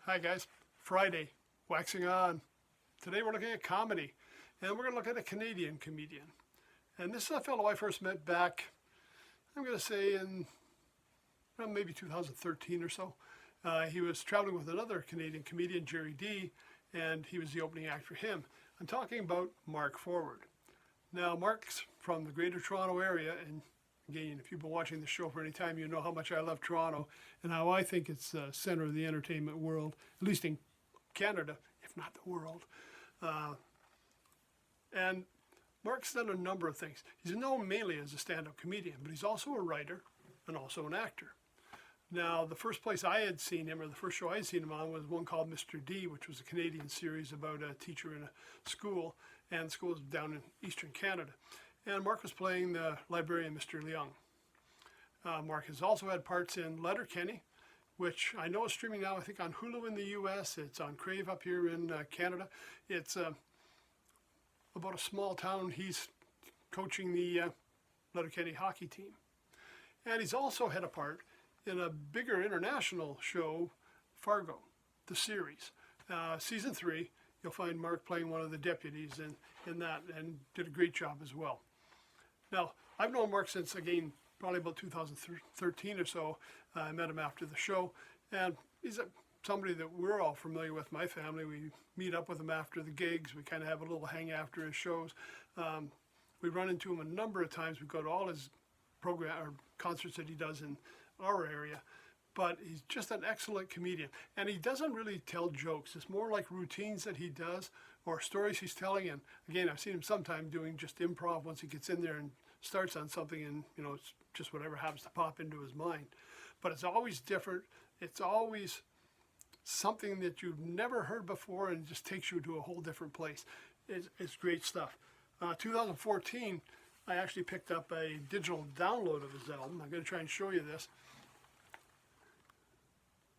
Hi guys, Friday, waxing on. Today we're looking at comedy, and we're going to look at a Canadian comedian. And this is a fellow I first met back, I'm going to say in maybe 2013 or so. He was traveling with another Canadian comedian, Jerry D, and he was the opening act for him. I'm talking about Mark Forward. Now, Mark's from the Greater Toronto area, and again, if you've been watching the show for any time, you know how much I love Toronto and how I think it's the center of the entertainment world, at least in Canada, if not the world. And Mark's done a number of things. He's known mainly as a stand-up comedian, but he's also a writer and also an actor. Now, the first place I had seen him, or the first show I had seen him on, was one called Mr. D, which was a Canadian series about a teacher in a school, and the school was down in Eastern Canada. And Mark was playing the librarian, Mr. Leung. Mark has also had parts in Letterkenny, which I know is streaming now, I think, on Hulu in the US. It's on Crave up here in Canada. It's about a small town. He's coaching the Letterkenny hockey team. And he's also had a part in a bigger international show, Fargo, the series. Season 3, you'll find Mark playing one of the deputies in that, and did a great job as well. Now, I've known Mark since, again, probably about 2013 or so. I met him after the show, and he's somebody that we're all familiar with, my family. We meet up with him after the gigs. We kind of have a little hang after his shows. We run into him a number of times. We go to all his program or concerts that he does in our area, but he's just an excellent comedian. And he doesn't really tell jokes. It's more like routines that he does or stories he's telling. And again, I've seen him sometime doing just improv once he gets in there and starts on something, and it's just whatever happens to pop into his mind. But it's always different. It's always something that you've never heard before, and it just takes you to a whole different place. It's great stuff. 2014, I actually picked up a digital download of his album. I'm going to try and show you this.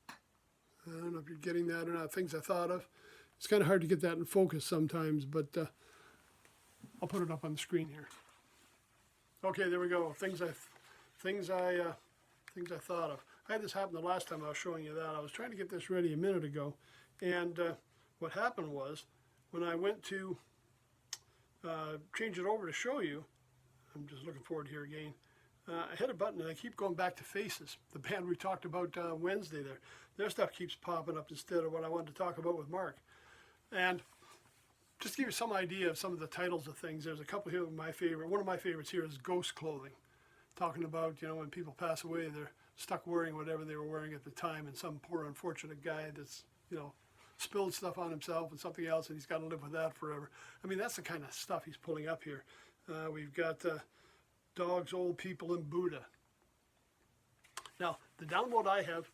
I don't know if you're getting that or not. Things I thought of. It's kind of hard to get that in focus sometimes, but I'll put it up on the screen here. Okay, there we go. Things I thought of. I had this happen the last time I was showing you that. I was trying to get this ready a minute ago, and what happened was when I went to change it over to show you, I'm just looking forward here again. I hit a button and I keep going back to Faces, the band we talked about Wednesday there. Their stuff keeps popping up instead of what I wanted to talk about with Mark. And just to give you some idea of some of the titles of things, there's a couple here of my favorite. One of my favorites here is Ghost Clothing, talking about, when people pass away, they're stuck wearing whatever they were wearing at the time, and some poor unfortunate guy that's, spilled stuff on himself and something else, and he's got to live with that forever. I mean, that's the kind of stuff he's pulling up here. We've got Dogs, Old People, and Buddha. Now, the download I have,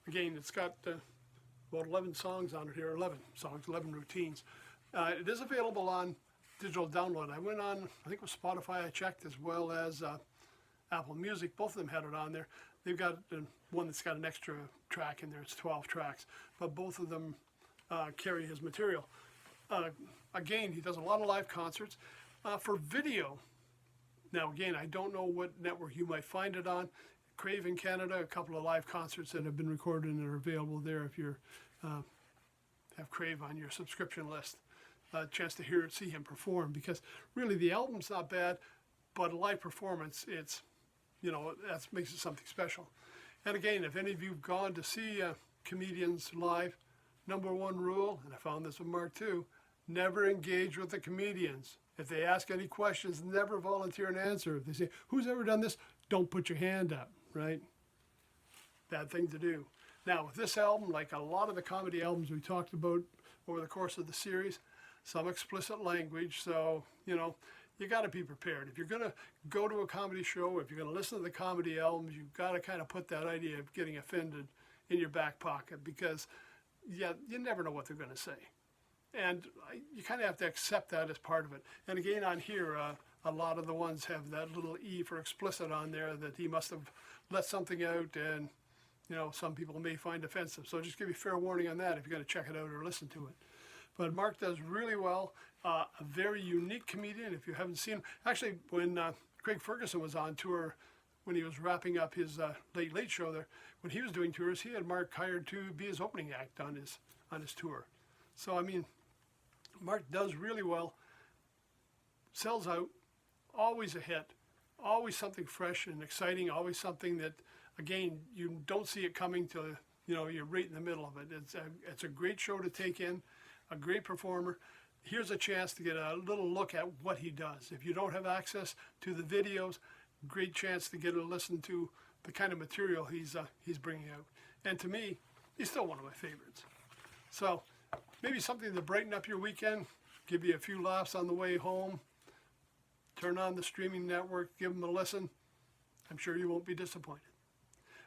again, it's got about 11 songs on it here, 11 songs, 11 routines. It is available on digital download. I went on, I think it was Spotify I checked, as well as Apple Music. Both of them had it on there. They've got one that's got an extra track in there. It's 12 tracks, but both of them carry his material. Again, he does a lot of live concerts. For video, now again, I don't know what network you might find it on. Crave in Canada, a couple of live concerts that have been recorded and are available there if you have Crave on your subscription list. A chance to see him perform, because really the album's not bad, but a live performance, it's, that makes it something special. And again, if any of you've gone to see comedians live, number one rule, and I found this with Mark too, never engage with the comedians. If they ask any questions, never volunteer an answer. If they say, who's ever done this? Don't put your hand up, right? Bad thing to do. Now, with this album, like a lot of the comedy albums we talked about over the course of the series, some explicit language, so, you got to be prepared. If you're going to go to a comedy show, if you're going to listen to the comedy albums, you've got to kind of put that idea of getting offended in your back pocket, because, you never know what they're going to say. And you kind of have to accept that as part of it. And again, on here, a lot of the ones have that little E for explicit on there, that he must have let something out, and, some people may find offensive. So just give you fair warning on that if you're going to check it out or listen to it. But Mark does really well. A very unique comedian if you haven't seen him. Actually, when Craig Ferguson was on tour when he was wrapping up his Late Late Show there, when he was doing tours, he had Mark hired to be his opening act on his tour. So I mean, Mark does really well, sells out, always a hit, always something fresh and exciting, always something that, again, you don't see it coming till you're right in the middle of it. It's a great show to take in, a great performer. Here's a chance to get a little look at what he does. If you don't have access to the videos, great chance to get a listen to the kind of material he's bringing out. And to me, he's still one of my favorites. So maybe something to brighten up your weekend, give you a few laughs on the way home. Turn on the streaming network, give them a listen. I'm sure you won't be disappointed.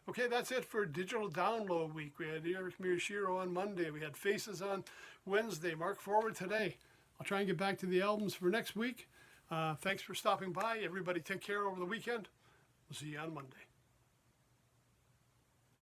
Okay, that's it for Digital Download Week. We had Eric Miyashiro on Monday. We had Faces on Wednesday. Mark Forward today. I'll try and get back to the albums for next week. Thanks for stopping by. Everybody take care over the weekend. We'll see you on Monday.